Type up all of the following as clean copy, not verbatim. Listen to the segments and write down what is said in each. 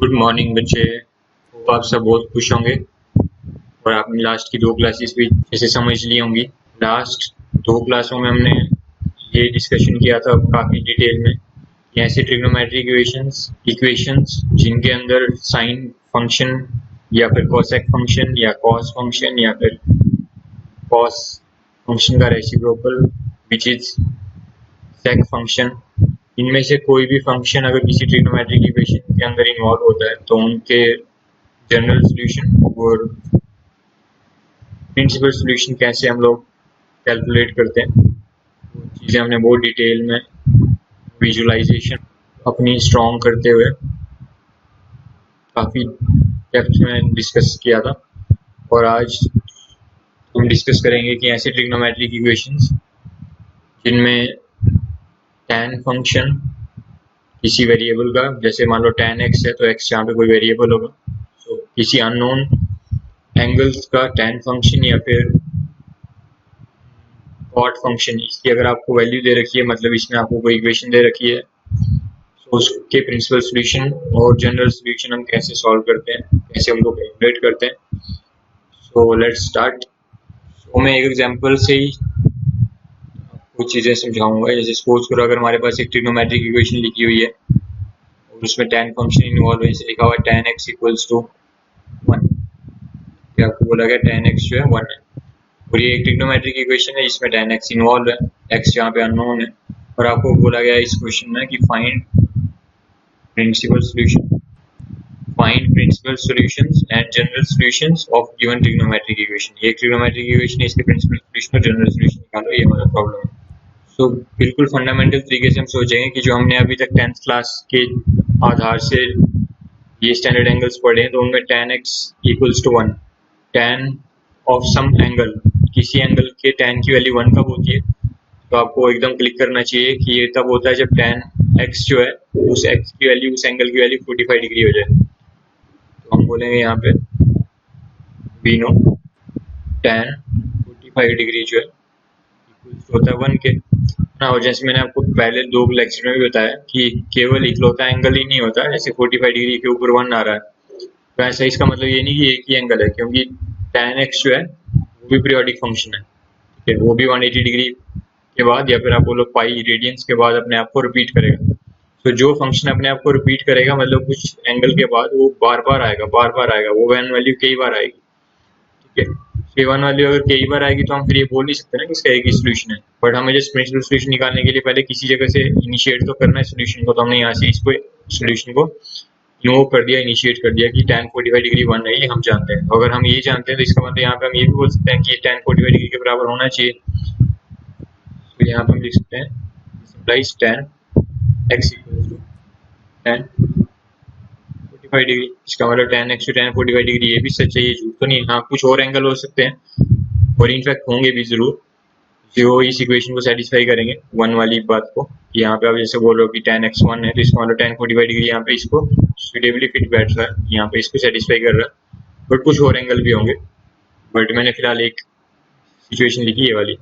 Good morning बच्चे। Hope आप सब बहुत खुश होंगे और आपने लास्ट की 2 क्लासेस भी जैसे समझ ली होंगी। लास्ट 2 क्लासों में हमने ये डिस्कशन किया था काफ़ी डिटेल में कि ऐसे ट्रिग्नोमेट्रिक इक्वेशंस जिनके अंदर साइन फंक्शन या फिर कोसेक फंक्शन या कॉस फंक्शन या फिर कॉस फंक्शन का reciprocal which is sec function, इनमें से कोई भी फंक्शन अगर किसी ट्रिग्नोमेट्रिक इक्वेशन के अंदर इन्वॉल्व होता है तो उनके जनरल सॉल्यूशन और प्रिंसिपल सॉल्यूशन कैसे हम लोग कैलकुलेट करते हैं, वो चीज़ें हमने बहुत डिटेल में विजुअलाइजेशन अपनी स्ट्रॉन्ग करते हुए काफ़ी डेप्थ में डिस्कस किया था। और आज हम डिस्कस करेंगे कि ऐसे ट्रिग्नोमेट्रिक इक्वेशंस जिनमें tan फंक्शन किसी वेरिएबल का, जैसे मान लो tan x है तो x यहाँ पे कोई वेरिएबल होगा, तो किसी अननोन एंगल्स का tan फंक्शन या फिर cot फंक्शन, इसकी अगर आपको वैल्यू दे रखी है, मतलब इसमें आपको कोई इक्वेशन दे रखी है, तो उसके प्रिंसिपल सॉल्यूशन और जनरल सॉल्यूशन हम कैसे सॉल्व करते हैं, कैसे उनको कैलकुलेट करते हैं। So let's start. तो मैं एक एग्जांपल से ही कुछ चीज़ें समझाऊंगा। जैसे सपोज करो अगर हमारे पास एक ट्रिग्नोमेट्रिक इक्वेशन लिखी हुई है और उसमें tan फंक्शन इन्वॉल्व है, जैसे लिखा हुआ है tan x इक्वल्स टू 1, क्या आपको बोला गया tan x जो है 1 है, और ये एक ट्रिग्नोमेट्रिक इक्वेशन है जिसमें tan x इन्वॉल्व है, x यहाँ पे अननोन है, और आपको बोला गया इस क्वेश्चन में कि find principal solutions and general solutions of given trigonometric equation. ये ट्रिग्नोमेट्रिक इक्वेशन है, इसके प्रिंसिपल सॉल्यूशन और जनरल सॉल्यूशन निकालो, ये हमारा प्रॉब्लम है। तो बिल्कुल फंडामेंटल तरीके से हम सोचेंगे कि जो हमने अभी तक 10th क्लास के आधार से ये स्टैंडर्ड एंगल्स पढ़े हैं, तो उनमें tan x equals to 1, tan of some angle, किसी एंगल के tan की वैल्यू 1 कब होती है, तो आपको एकदम क्लिक करना चाहिए कि ये तब होता है जब tan x जो है उस x की वैल्यू, उस एंगल की वैल्यू 45 डिग्री हो जाए। तो हम बोलेंगे यहाँ पे वी नो tan 45 डिग्री जो है होता है 1 के ना। और जैसे मैंने आपको पहले 2 लेक्चर में भी बताया कि केवल इकलौता एंगल ही नहीं होता, जैसे 45 डिग्री के ऊपर 1 आ रहा है, तो ऐसा इसका मतलब ये नहीं कि एक ही एंगल है, क्योंकि tan x जो है वो भी पीरियोडिक फंक्शन है, ठीक है, वो भी 180 डिग्री के बाद या फिर आप बोलो पाई रेडियंस के बाद अपने आप को रिपीट करेगा। तो जो फंक्शन अपने आप को रिपीट करेगा, मतलब कुछ एंगल के बाद वो बार बार आएगा, वो वन वैल्यू कई बार आएगी, ठीक है। वन वैल्यू अगर कई बार आएगी तो हम फिर ये बोल नहीं सकते ना कि इसका एक ही सोल्यूशन है, बट हमें जस्ट प्रिंसिपल सोल्यूशन निकालने के लिए पहले किसी जगह से इनिशिएट तो करना है सोल्यूशन को, तो हमने यहाँ से इसको सोल्यूशन को इन्वोव कर दिया, इनिशिएट कर दिया कि tan 45 डिग्री 1 है, ये हम जानते हैं। अगर हम ये जानते हैं तो इसका मतलब यहाँ पे हम ये भी बोल सकते हैं कि ये tan 45 डिग्री के बराबर होना चाहिए। तो यहाँ पे हम लिख सकते हैं implies tan x equals to tan 45 degree, इसका मतलब tan x to tan 45 degree, ये भी सच है, ये झूठ तो नहीं। हाँ, कुछ और एंगल हो सकते हैं और इनफैक्ट होंगे भी जरूर, जो इस इक्वेशन को सेटिस्फाई करेंगे 1 वाली बात को। यहाँ पे आप जैसे बोल रहे हो कि tan x 1 है, तो इसका मतलब tan 45 डिग्री यहाँ पे इसको सुटेबली फिट बैठ रहा है, यहाँ पे इसको सेटिस्फाई कर रहा है, बट कुछ और एंगल भी होंगे, बट मैंने फिलहाल एक सिचुएशन लिखी है वाली।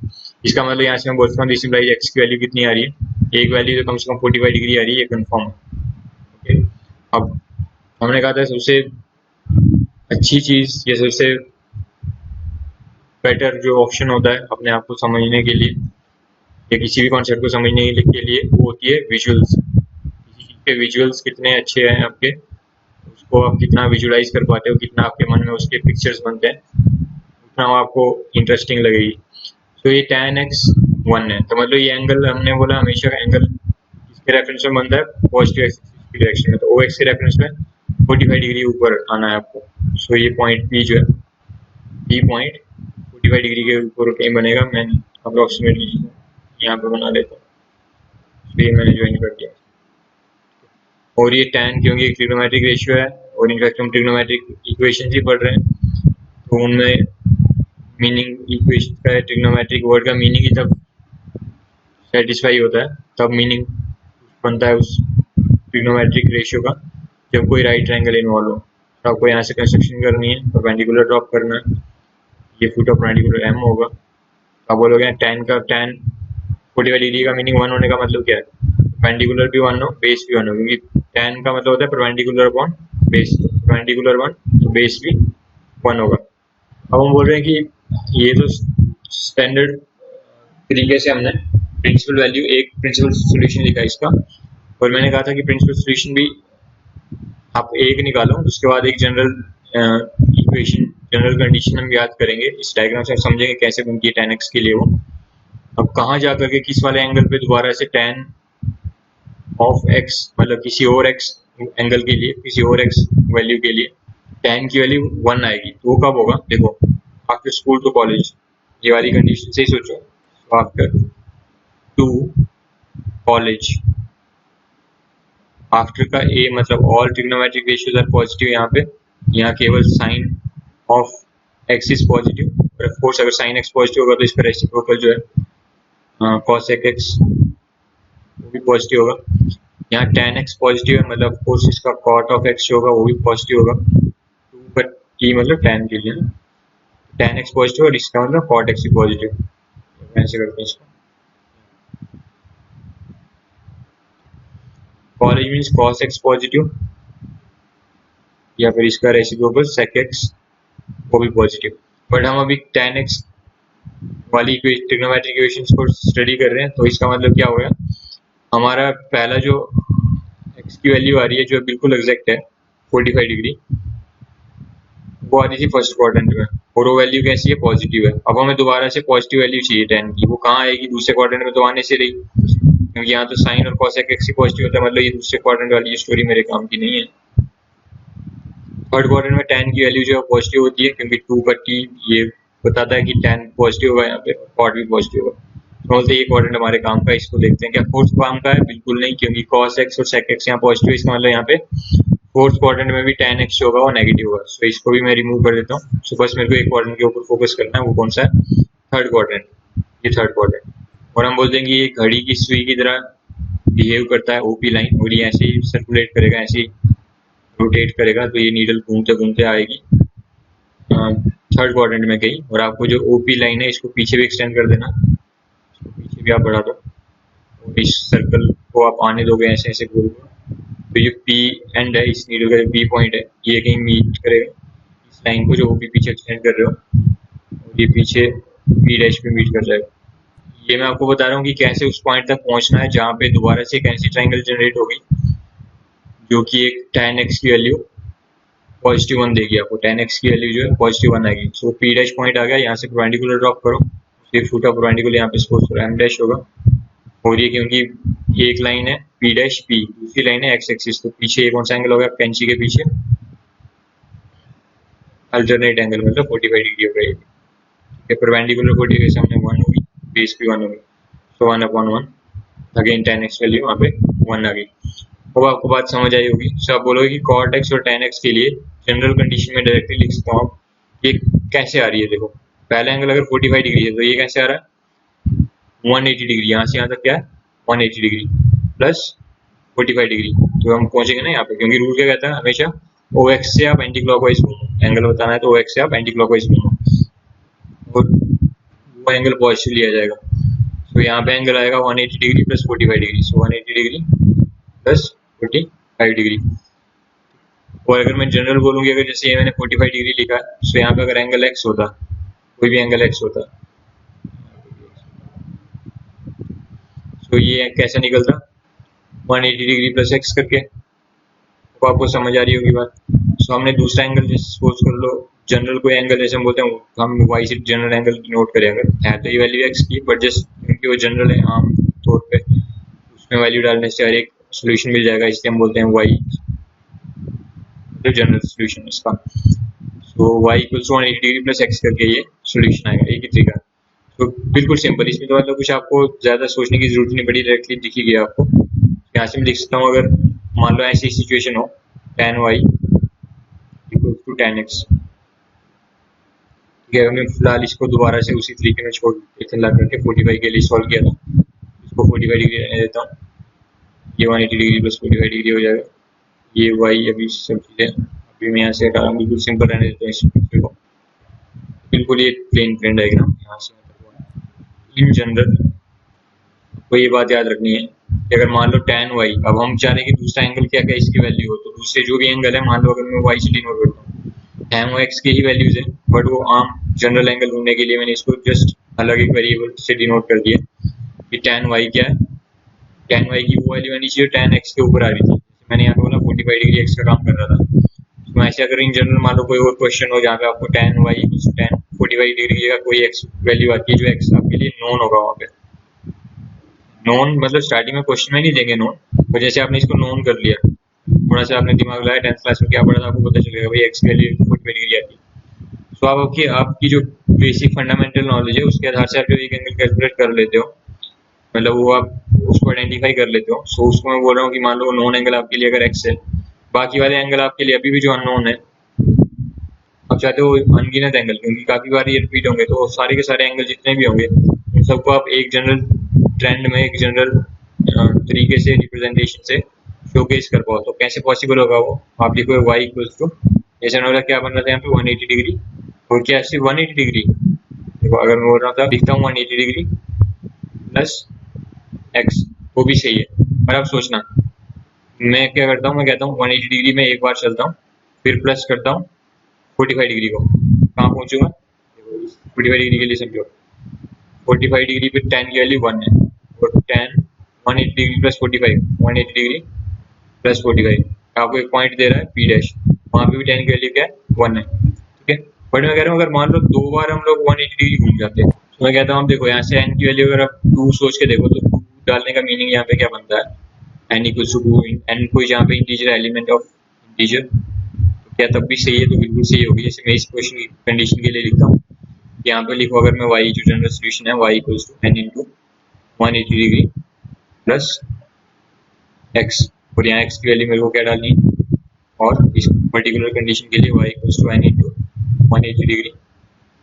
इसका मतलब यहाँ से मैं बोलता हूँ दिस इम्प्लाइज x की वैल्यू कितनी आ रही है, एक वैल्यू तो कम से कम 45 डिग्री आ रही है, ये कन्फर्म है। अब हमने कहा था सबसे अच्छी चीज या सबसे बेटर जो ऑप्शन होता है अपने आप को समझने के लिए या किसी भी कॉन्सेप्ट को समझने के लिए, वो होती है विजुअल्स। किसी चीज़ के विजुअल्स कितने अच्छे हैं आपके, उसको आप कितना विजुअलाइज कर पाते हो, कितना आपके मन में उसके पिक्चर्स बनते हैं, उतना आपको इंटरेस्टिंग लगेगी। तो ये tan x 1 है, तो मतलब ये एंगल हमने बोला हमेशा एंगल किसके रेफरेंस में बनता है, पॉजिटिव एक्सिस की डायरेक्शन में, तो OX के रेफरेंस में 45 डिग्री ऊपर आना है आपको। सो ये पॉइंट P जो है, P पॉइंट 45 डिग्री के ऊपर कहीं बनेगा, मैं अप्रोक्सीमेटली यहाँ पे बना देता हूँ। तो ये मैंने ज्वाइन कर दिया। और ये tan क्योंकि एक ट्रिग्नोमेट्रिक रेशियो है और इनफैक्ट हम ट्रिग्नोमेट्रिक इक्वेशन ही पढ़ रहे हैं, तो उनमें मीनिंग इक्वेशन का, ट्रिग्नोमेट्रिक वर्ड का मीनिंग ही तब सेटिस्फाई होता है, तब मीनिंग बनता है उस ट्रिग्नोमेट्रिक रेशियो का, जब कोई राइट ट्रायंगल इन्वॉल्व हो। तो आपको यहाँ से कंस्ट्रक्शन करनी है, परपेंडिकुलर ड्रॉप करना है, ये फुट ऑफ परपेंडिकुलर m होगा। आप बोलोगे tan 45 डिग्री का मीनिंग 1 होने का मतलब क्या है, परपेंडिकुलर भी 1 हो, बेस भी 1 हो, क्योंकि tan का मतलब होता है परपेंडिकुलर अपॉन बेस परपेंडिकुलर 1, तो बेस भी 1 होगा। अब हम बोल रहे हैं कि ये तो स्टैंडर्ड तरीके से हमने प्रिंसिपल वैल्यू एक प्रिंसिपल सोल्यूशन लिखा इसका, और मैंने कहा था कि प्रिंसिपल सोल्यूशन भी आप एक निकालो, उसके बाद एक जनरल इक्वेशन जनरल कंडीशन हम याद करेंगे, इस डायग्राम से हम समझेंगे कैसे बनती है tan x के लिए वो। अब कहाँ जाकर के किस वाले एंगल पे दोबारा से tan ऑफ x मतलब किसी और x एंगल के लिए किसी और x वैल्यू के लिए tan की वैल्यू 1 आएगी, तो वो कब होगा? देखो आफ्टर स्कूल टू कॉलेज, ये वाली कंडीशन से ही सोचो। आफ्टर टू कॉलेज, आफ्टर का ए मतलब all trigonometric ratios are positive, यहाँ केवल sine of x is positive, और ऑफ कोर्स अगर साइन एक्स पॉजिटिव होगा तो इसका रेसिप्रोकल जो है कॉसेक एक्स वो भी पॉजिटिव होगा। यहाँ tan x पॉजिटिव है मतलब ऑफ कोर्स इसका cot ऑफ x जो होगा वो भी पॉजिटिव होगा, बट ये मतलब tan के लिए ना, tan x पॉजिटिव और इसका मतलब cot x भी पॉजिटिव। ऐसे करते हैं इसको, college means cos x positive या फिर इसका रेसिप्रोकल sec x वो भी पॉजिटिव। बट हम अभी tan x वाली ट्रिग्नोमेट्रिक इक्वेशंस को स्टडी कर रहे हैं, तो इसका मतलब क्या हो गया, हमारा पहला जो x की वैल्यू आ रही है जो बिल्कुल एग्जैक्ट है 45 डिग्री, वो आ रही थी फर्स्ट क्वाड्रेंट में, और वो वैल्यू कैसी है? पॉजिटिव है। अब हमें दोबारा से पॉजिटिव वैल्यू चाहिए tan की, वो कहाँ आएगी? दूसरे क्वाड्रेंट में तो आने से रही, क्योंकि यहाँ तो साइन और cosec x ही पॉजिटिव होता है, मतलब ये दूसरे क्वाड्रेंट वाली स्टोरी मेरे काम की नहीं है। थर्ड क्वाड्रेंट में tan की वैल्यू जो है पॉजिटिव होती है, क्योंकि 2 का t ये बताता है कि tan पॉजिटिव होगा, यहाँ पे cot भी पॉजिटिव होगा, तो बोलते ये क्वाड्रेंट हमारे काम का है। इसको देखते हैं क्या फोर्थ काम का है? बिल्कुल नहीं, क्योंकि cos x और sec x यहाँ पॉजिटिव है, इसका मतलब यहाँ पे फोर्थ क्वाड्रेंट में भी tan x होगा वो नेगेटिव होगा, सो इसको भी मैं रिमूव कर देता हूँ। सो बस मेरे को एक क्वाड्रेंट के ऊपर फोकस करना है, वो कौन सा है? थर्ड क्वाड्रेंट, ये थर्ड क्वाड्रेंट। और हम बोलते हैं कि ये घड़ी की सुई की तरह बिहेव करता है ओपी लाइन, और ये ऐसे ही सर्कुलेट करेगा, ऐसे ही रोटेट करेगा, तो ये नीडल घूमते घूमते आएगी थर्ड क्वाड्रेंट में कहीं, और आपको जो ओपी लाइन है इसको पीछे भी एक्सटेंड कर देना, इसको पीछे भी आप बढ़ा दो, और इस सर्कल को आप आने दोगे ऐसे ऐसे गोल, तो ये पी एंड है, इस नीडल का जो पी पॉइंट है ये कहीं मीट करेगा इस लाइन को जो ओपी पीछे एक्सटेंड कर रहे हो, और ये पीछे पी डैश पे मीट कर जाएगा। ये मैं आपको बता रहा हूँ कि कैसे उस पॉइंट तक पहुंचना है जहाँ पे दोबारा से एक ऐसी ट्राइंगल जनरेट होगी जो कि एक tan x की वैल्यू पॉजिटिव 1 देगी आपको, tan x की वैल्यू जो है पॉजिटिव 1 आएगी। सो पी डैश पॉइंट आ गया, यहाँ से परपेंडिकुलर ड्रॉप करो, फिर फुट ऑफ परपेंडिकुलर यहाँ पे सपोज करो m डैश होगा, और ये क्योंकि ये एक लाइन है p डैश p, दूसरी लाइन है x एक्सिस, तो पीछे कौन सा एंगल होगा? कैंची के पीछे अल्टरनेट एंगल मतलब 45 डिग्री होगा ये, परपेंडिकुलर 45 से हमने 1 होगी, बेस भी 1 होगी, सो 1/1 अगेन tan x वैल्यू वहाँ पे 1 आ गई। अब आपको बात समझ आई होगी। सो आप बोलोगे कि cot x और tan x के लिए जनरल कंडीशन में डायरेक्टली लिख सकता हूँ, ये कैसे आ रही है? देखो पहला एंगल अगर 45 डिग्री है तो ये कैसे आ रहा है? 180 डिग्री, यहाँ से यहाँ तक क्या है? 180 डिग्री प्लस 45 डिग्री, तो हम पहुंचेंगे ना यहाँ पे, क्योंकि रूल क्या कहता है हमेशा OX से आप एंटी क्लॉकवाइज घूमो, एंगल बताना है तो OX से आप एंटी क्लॉकवाइज घूमो, और वो एंगल पॉजिटिव लिया जाएगा। तो यहाँ पे एंगल आएगा 180 डिग्री प्लस 45 डिग्री, सो 180 डिग्री प्लस 45 डिग्री। और अगर मैं जनरल बोलूँगी, अगर जैसे ये मैंने 45 डिग्री लिखा है, तो यहाँ पे अगर एंगल x होता, कोई भी एंगल x होता, तो ये कैसा निकलता? 180 डिग्री प्लस x करके, तो आपको समझ आ रही होगी बात। सो हमने दूसरा एंगल जैसे सपोज कर लो, जनरल कोई एंगल जैसे हम बोलते हैं, हम y से जनरल एंगल नोट करें, अगर है तो ये वैल्यू x की, बट जस्ट क्योंकि वो जनरल है आम तौर पे उसमें वैल्यू डालने से हर एक सोल्यूशन मिल जाएगा, इसलिए हम बोलते हैं y जनरल सोल्यूशन इसका। सो y equals 180 degree plus x करके ये सोल्यूशन आएगा, एक ही तरीका। तो बिल्कुल सिंपल, इसमें तो मतलब कुछ आपको ज्यादा सोचने की जरूरत नहीं पड़ी, डायरेक्टली दिखी गया आपको। यहाँ से मैं लिख सकता हूँ, अगर मान लो ऐसी सिचुएशन हो tan y equals to tan x, ठीक है, मैं फिलहाल इसको दोबारा से उसी तरीके में छोड़ ला करके 45 के लिए सॉल्व किया था, इसको 45 डिग्री रहने देता हूँ, ये 180 डिग्री प्लस 45 डिग्री हो जाएगा, ये y अभी सब चीजें अभी मैं यहाँ से हटा रहा हूँ, बिल्कुल सिंपल रहने देता हूँ इस पिक्चर को, बिल्कुल ये प्लेन डायग्राम यहाँ से इन जनरल तो ये बात याद रखनी है कि अगर मान लो tan y, अब हम चाह रहे हैं कि दूसरा एंगल क्या क्या इसकी वैल्यू हो, तो दूसरे जो भी एंगल है, मान लो अगर मैं y से डिनोट करता हूँ, tan x की ही वैल्यूज है, बट वो आम जनरल एंगल ढूंढने के लिए मैंने इसको जस्ट अलग एक वेरिएबल से डिनोट कर दिया कि tan y क्या है। tan y की वो वैल्यू आनी चाहिए tan x के ऊपर आ रही थी, मैंने यहाँ पे बोला 45 डिग्री x का काम कर रहा था। तो ऐसे अगर इन जनरल मान लो कोई और क्वेश्चन हो जहाँ पे आपको tan y tan 45 डिग्री की जगह कोई x वैल्यू आती है जो x आपके लिए नोन होगा, वहाँ पे नोन मतलब स्टार्टिंग में क्वेश्चन में नहीं देंगे नोन, तो जैसे आपने इसको नोन कर लिया, थोड़ा सा आपने दिमाग लगाया, 10th क्लास में क्या पढ़ा था आपको पता चलेगा भाई x की वैल्यू 45 डिग्री आती है। तो आप आपकी जो बेसिक फंडामेंटल नॉलेज है उसके आधार से आप जो एक एंगल कैलकुलेट कर लेते हो, मतलब वो आप उसको आइडेंटिफाई कर लेते हो। सो उसको मैं बोल रहा हूँ कि मान लो नोन एंगल आपके लिए अगर x है, बाकी वाले एंगल आपके लिए अभी भी जो अननोन है, आप चाहते हो अनगिनत एंगल, क्योंकि काफी बार ये रिपीट होंगे, तो सारे के सारे एंगल जितने भी होंगे उन सबको आप एक जनरल ट्रेंड में, एक जनरल तरीके से रिप्रेजेंटेशन से शोकेस कर पाओ। तो कैसे पॉसिबल होगा वो, आप लिखो y इक्वल्स टू, जैसे मैंने बोला क्या बन रहा था यहाँ पे 180 डिग्री, और क्या सिर्फ 180 डिग्री, देखो अगर मैं बोल रहा था लिखता हूँ 180 डिग्री प्लस x, वो भी सही है। पर आप सोचना मैं क्या करता हूँ, मैं कहता हूँ 180 डिग्री में एक बार चलता हूँ, फिर प्लस करता हूँ 45 डिग्री को, कहाँ पहुंचूंगा 45 डिग्री के लिए समझो, 45 डिग्री पे tan की वैल्यू 1 है, और tan 180 degree plus 45, 180 degree plus 45, आपको एक पॉइंट दे रहा है P डैश, वहाँ पे भी tan की वैल्यू क्या है 1 है, ठीक है। बट मैं कह रहा हूँ अगर मान लो दो बार हम लोग 180 डिग्री घूम जाते हैं, तो मैं कहता हूँ देखो यहाँ से n की वैल्यू अगर आप 2 सोच के देखो, तो 2 डालने का मीनिंग यहाँ पे क्या बनता है, n इक्वल्स टू 2, n कोई जहाँ पे इंटीजर एलिमेंट ऑफ इंटीजर, क्या तब भी सही है, तो बिल्कुल सही होगी। जैसे मैं इस क्वेश्चन की कंडीशन के लिए लिखता हूँ, यहाँ पे लिखो अगर मैं y जो जनरल सोल्यूशन है y equals to n into 180 degree plus x, और यहाँ x की वैल्यू मेरे को क्या डालनी है, और इस पर्टिकुलर कंडीशन के लिए y equals to n into 180 degree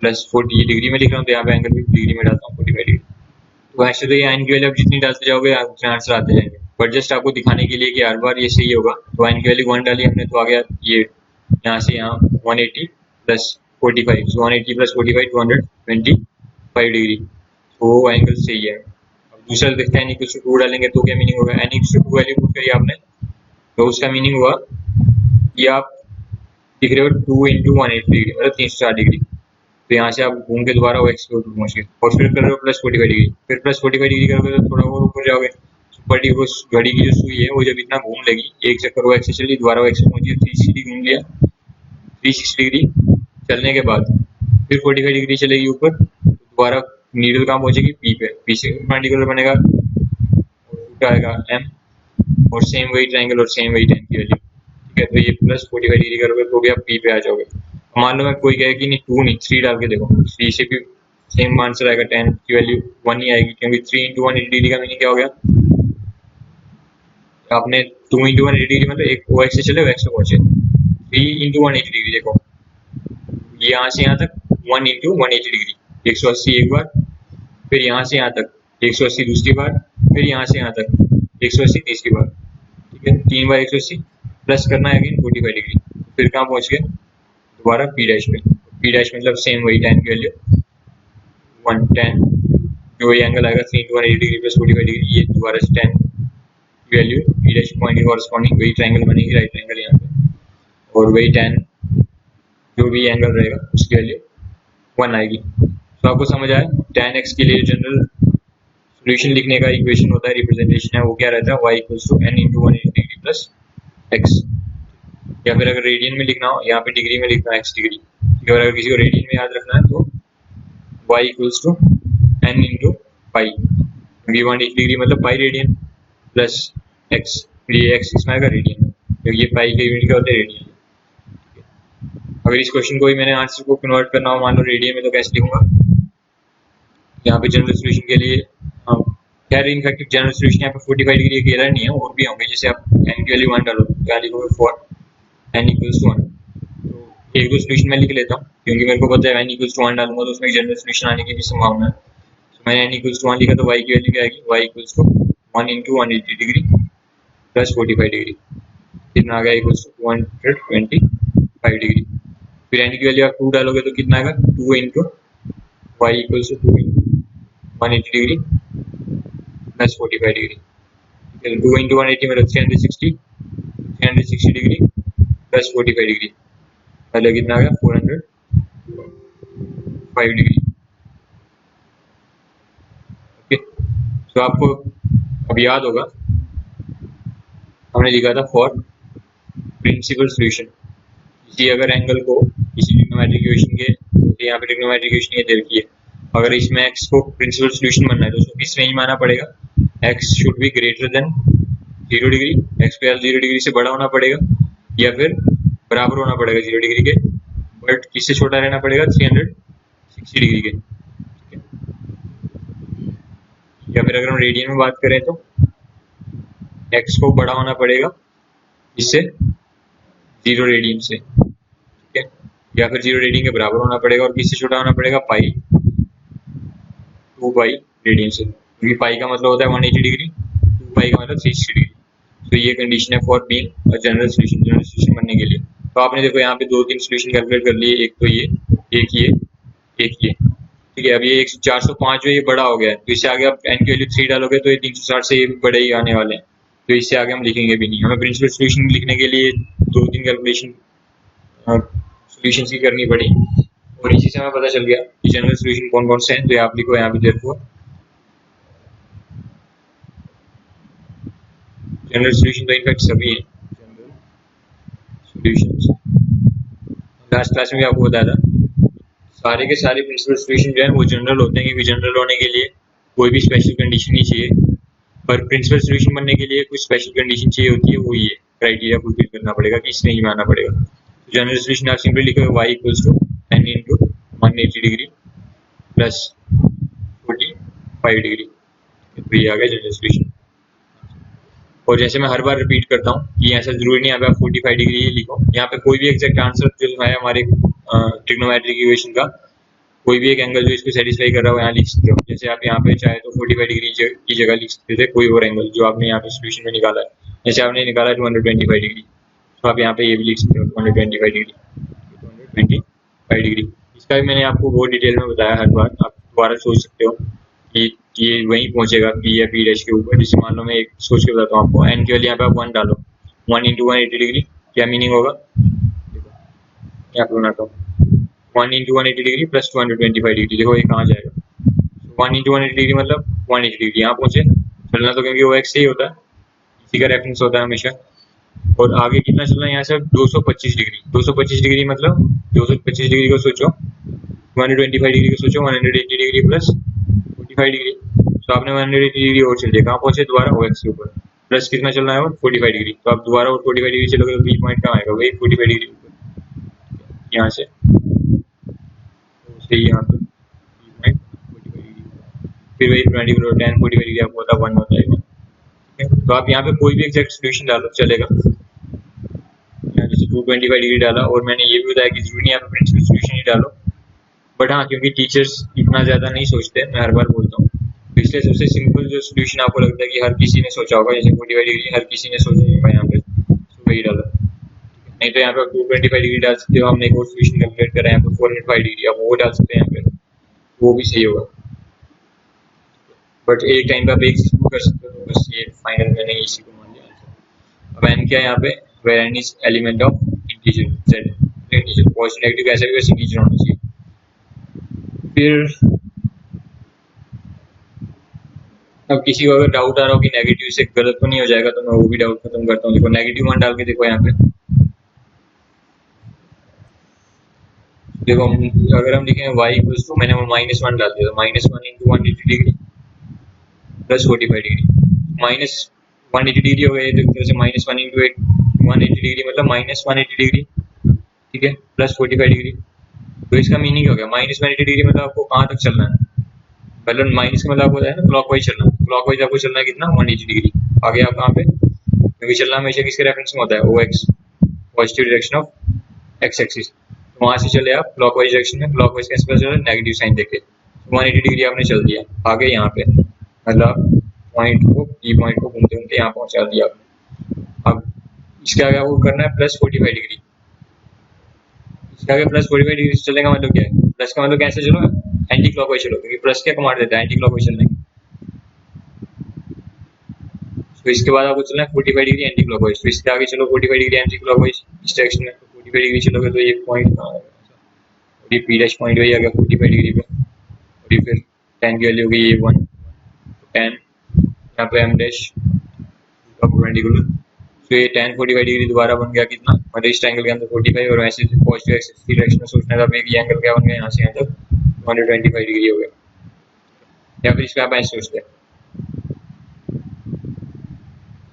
plus 40 degree में लिख रहा हूँ, तो यहाँ पे एंगल भी डिग्री में डालता हूँ 45 डिग्री। तो ऐसे तो ये n की वैल्यू आप जितनी डालते जाओगे उतने आंसर आते जाएंगे, बट जस्ट आपको दिखाने के लिए कि हर बार ये सही होगा, तो n की वैल्यू 1 डाली हमने, तो आ गया ये यहाँ से यहाँ 180 प्लस 45, so 180 प्लस 45 225 डिग्री, तो वो एंगल सही है। अब दूसरा देखते हैं n इक्वल टू 2 डालेंगे तो क्या मीनिंग होगा, n equal to 2 value put करिए आपने, तो उसका मीनिंग हुआ कि आप लिख रहे हो 2 इंटू 180 डिग्री मतलब 360 डिग्री, तो यहाँ से आप घूम के दोबारा वो x के ऊपर पहुंच गए, और फिर कर रहे हो प्लस 45 डिग्री, फिर प्लस 45 डिग्री करोगे तो थोड़ा और ऊपर जाओगे, पर्टिकुलर घड़ी की जो सुई है वो जब इतना घूम लेगी, एक चक्कर वो x से चली, दोबारा वो x से पहुंची, 360 घूम लिया, 360 डिग्री चलने के बाद फिर 45 डिग्री चलेगी ऊपर, दोबारा नीडल कहाँ पहुंचेगी P पे, P से परपेंडिकुलर बनेगा, क्या आएगा M, और सेम वही ट्रायंगल और सेम वही tan की वैल्यू, ठीक है। तो ये प्लस 45 डिग्री करोगे तो भी आप P पे आ जाओगे। मान लो मैं कोई कहे कि नहीं 2 नहीं 3 डाल के देखो, 3 से भी सेम आंसर आएगा, tan की वैल्यू 1 ही आएगी, क्योंकि 3 इंटू 180 डिग्री का मीनिंग क्या हो गया, आपने 2 इंटू 180 डिग्री मतलब एक वो x से चले वो x पे पहुंचे, 3 इंटू 180 डिग्री देखो ये यहाँ से यहाँ तक 1 इंटू 180 डिग्री 180 एक बार, फिर यहाँ से यहाँ तक 180 दूसरी बार, फिर यहाँ से यहाँ तक 180 तीसरी बार, ठीक है, 3 बार 180 प्लस करना है अगेन 45 डिग्री, फिर कहाँ पहुंच गए दोबारा P डैश पे, P डैश मतलब सेम वही tan की वैल्यू 1 tan, जो वही एंगल आएगा 3 इंटू 180 डिग्री प्लस 45 डिग्री, ये दोबारा से tan की वैल्यू P डैश पॉइंट के कॉरस्पॉन्डिंग वही ट्रायंगल बनेगी, राइट एंगल यहाँ पे, और वही tan जो भी एंगल रहेगा उसकी वैल्यू 1 आएगी। तो आपको समझ आया, tan x के लिए जनरल सोल्यूशन लिखने का इक्वेशन होता है, रिप्रेजेंटेशन है, वो क्या रहता है y equals to n into 180 degree plus x, या फिर अगर रेडियन में लिखना हो यहाँ पे डिग्री में लिखना है x डिग्री, ठीक है, और अगर किसी को रेडियन में याद रखना है तो y equals to n into pi, क्योंकि 180 डिग्री मतलब पाई रेडियन प्लस x, ये x इसमें आएगा रेडियन, क्योंकि ये पाई के यूनिट क्या होते हैं रेडियन। अगर इस क्वेश्चन को भी मैंने आंसर को कन्वर्ट करना हो मान लो रेडियन में, तो कैसे लिखूंगा, यहाँ पे जनरल सोल्यूशन के लिए खैर इनफैक्ट जनरल सोल्यूशन यहाँ पे 45 डिग्री अकेला नहीं है, और भी होंगे, जैसे आप n की वैल्यू 1 डालो तो क्या लिखोगे 4 n इक्वल्स टू 1, तो एक दो सोल्यूशन मैं लिख लेता हूँ क्योंकि मेरे को पता है n इक्वल्स टू 1 डालूंगा तो उसमें जनरल सोल्यूशन आने की भी संभावना है। तो मैंने n इक्वल्स टू 1 लिखा, तो y की वैल्यू क्या आएगी, y equals to 1 into 180 degree plus 45 degree, कितना आ गया इक्वल्स टू 225 डिग्री, फिर n की वैल्यू आप 2 डालोगे तो कितना आएगा 2 into y equals to 2 into 180 degree plus 45 degree. 2 into 180 मतलब 360 डिग्री प्लस 45 डिग्री, पहले कितना आ गया 405 डिग्री। ओके, तो आपको अब याद होगा हमने लिखा था फॉर प्रिंसिपल सॉल्यूशन, किसी अगर एंगल को किसी ट्रिग्नोमेट्रिक इक्वेशन के, यहाँ पे ट्रिग्नोमेट्रिक इक्वेशन ये दे रखी है, अगर इसमें x को प्रिंसिपल सॉल्यूशन बनना है तो उसको किस रेंज में आना पड़ेगा, x should be greater than 0 degree, x को 0 डिग्री से बड़ा होना पड़ेगा या फिर बराबर होना पड़ेगा 0 डिग्री के, बट किससे छोटा रहना पड़ेगा 360 डिग्री के। या फिर अगर हम रेडियन में बात करें तो x को बड़ा होना पड़ेगा इससे 0 रेडियन से, ठीक है, या फिर 0 रेडियन के बराबर होना पड़ेगा, और किससे छोटा होना पड़ेगा पाई 2 पाई रेडियन से, क्योंकि पाई का मतलब होता है 180 डिग्री, 2 पाई का मतलब 360 डिग्री। तो ये कंडीशन है for being a general solution बनने के लिए। तो आपने देखो यहाँ पे 2-3 सॉल्यूशन कैलकुलेट कर लिए, एक तो ये, एक ये, एक ये, ठीक है। अब ये 405 जो ये बड़ा हो गया है, तो इससे आगे आप n की वैल्यू 3 डालोगे तो ये 360 से ये भी बड़े ही आने वाले हैं, तो इससे आगे हम लिखेंगे भी नहीं। हमें प्रिंसिपल सॉल्यूशन लिखने के लिए 2-3 कैलकुलेशन सॉल्यूशन की करनी पड़ी, और इसी से हमें पता चल गया कि जनरल सॉल्यूशन कौन कौन से हैं। तो आप लिखो यहाँ पे देखो जनरल सॉल्यूशन तो इनफैक्ट सभी हैं जनरल सॉल्यूशंस। लास्ट क्लास में भी आपको बताया था सारे के सारे प्रिंसिपल सॉल्यूशन जो है वो जनरल होते हैं, क्योंकि जनरल होने के लिए कोई भी स्पेशल कंडीशन नहीं चाहिए, पर प्रिंसिपल सॉल्यूशन बनने के लिए कुछ स्पेशल कंडीशन चाहिए होती है, वो ये क्राइटेरिया फुलफिल करना पड़ेगा कि इस रेंज में आना पड़ेगा। तो जनरल सॉल्यूशन आप सिंपली लिखोगे y equals to n into 180 degree plus 45 degree, तो ये आ गया जनरल सॉल्यूशन। और जैसे मैं हर बार रिपीट करता हूँ कि ऐसा जरूरी नहीं है आप 45 डिग्री ही लिखो, यहाँ पे कोई भी एग्जैक्ट आंसर जो है हमारे ट्रिग्नोमेट्रिक इक्वेशन का, कोई भी एक एंगल जो इसको सेटिस्फाई कर रहा हो यहाँ लिख सकते हो। जैसे आप यहाँ पे चाहे तो 45 डिग्री की जगह लिख सकते थे कोई और एंगल जो आपने यहाँ पे सॉल्यूशन में निकाला है, जैसे आपने निकाला 225 डिग्री, तो आप यहाँ पे ये भी लिख सकते हो 225 डिग्री, 225 डिग्री। इसका भी मैंने आपको बहुत डिटेल में बताया हर बार, आप दोबारा सोच सकते हो कि ये वहीं पहुंचेगा पी या पी डैश के ऊपर। जैसे मान लो मैं एक सोच के बताता हूँ आपको, एन के लिए यहाँ पे आप 1 डालो, 1 इंटू 180 डिग्री, क्या मीनिंग होगा, यहाँ पे बनाता हूँ 1 इंटू 180 डिग्री प्लस 225 डिग्री, देखो ये कहाँ जाएगा, 1 इंटू 180 डिग्री मतलब 180 डिग्री यहाँ पहुंचे, चलना तो क्योंकि वो एक्स से ही होता है, इसी का रेफरेंस होता है हमेशा। और आगे कितना चलना है यहाँ से 225 डिग्री, 225 डिग्री मतलब 225 डिग्री को सोचो, 125 डिग्री को सोचो 180 डिग्री प्लस 45 डिग्री, तो आपने 180 डिग्री और चल दिया, कहाँ पहुंचे दोबारा ओ एक्स के ऊपर, प्लस कितना चलना है और 45 डिग्री, तो आप दोबारा और 45 डिग्री चलोगे तो बी पॉइंट कहाँ आएगा, वही 45 डिग्री यहाँ से यहाँ पे फिर वही 20 10 45 डिग्री आपको होता 1 होता है। तो आप यहाँ पे कोई भी एग्जैक्ट सॉल्यूशन डालो चलेगा, जैसे 225 डिग्री डाला, और मैंने ये भी बताया कि जरूरी नहीं आप प्रिंसिपल सॉल्यूशन ही डालो, बट हाँ क्योंकि टीचर्स इतना ज़्यादा नहीं सोचते, मैं हर बार बोलता हूँ, तो इसलिए सबसे सिंपल जो सॉल्यूशन आपको लगता है कि हर किसी ने सोचा होगा, जैसे 45 डिग्री हर किसी ने सोचा होगा यहाँ पे, तो वही डालो। नहीं तो यहाँ पे आप 225 डिग्री डाल सकते हो, हमने एक और सॉल्यूशन कैलकुलेट करा है यहाँ पे 405 डिग्री, आप वो डाल सकते हैं यहाँ पे, वो भी सही होगा, बट एक टाइम पे आप एक कर सकते हो, बस ये फाइनल मैंने इसी को मान लिया। अब n क्या है यहाँ पे, where n is element of integer z, integer positive negative कैसे भी वैसे इंटीजर होना चाहिए। फिर अब किसी को अगर डाउट आ रहा हो कि नेगेटिव से गलत तो नहीं हो जाएगा, तो मैं वो भी डाउट खत्म करता हूँ। देखो नेगेटिव 1 डाल के देखो यहाँ पे, देखो अगर हम लिखें y इक्वल्स टू, मैंने वो -1 डाल दिया, तो -1 into 180 degree plus 45 degree, minus 180 degree हो गया, एक तरह से -1 इंटू 180 डिग्री मतलब -180 डिग्री, ठीक है, प्लस 45 डिग्री। तो इसका मीनिंग क्या हो गया, -180 डिग्री मतलब आपको कहाँ तक चलना है, मतलब माइनस का मतलब होता है ना क्लॉकवाइज चलना, क्लॉकवाइज आपको चलना है कितना 180 डिग्री, आगे आप कहाँ पे, क्योंकि चलना हमेशा किसके रेफरेंस में होता है, OX, positive direction of x axis, तो वहां से चले आप क्लॉकवाइज डायरेक्शन में, क्लॉकवाइज कैसे पता चला, नेगेटिव साइन देके 180 डिग्री आपने चल दिया, आगे यहाँ पे मतलब पॉइंट को ई पॉइंट को घूमते घूमते यहाँ पहुंचा दिया आपने। अब इसके आगे आपको करना है प्लस 45 डिग्री, इसके आगे प्लस 45 डिग्री से चलेगा मतलब क्या है, प्लस का मतलब कैसे चलो एंटी क्लॉकवाइज चलो, क्योंकि प्लस क्या कमांड देता है एंटी क्लॉकवाइज चलने की, तो इसके बाद आपको चलना है 45 डिग्री एंटी क्लॉकवाइज। तो इसके आगे चलो 45 डिग्री एंटी क्लॉकवाइज इस डायरेक्शन में। 45 डिग्री चलोगे तो ये पॉइंट कहाँ आएगा, ये पी डैश पॉइंट वही आ गया 45 डिग्री पे। और ये फिर टेन की वैल्यू होगी ये 1 10, यहाँ पे एम डैश परपेंडिकुलर। तो ये tan 45 डिग्री दोबारा बन गया कितना, मतलब इस ट्रायंगल के अंदर 45, और वैसे पॉजिटिव एक्सिस की डायरेक्शन में सोचना था, ये एंगल क्या बन गया यहाँ से यहाँ तक 125 डिग्री हो गया। या फिर इसका आप ऐसे सोचते हैं,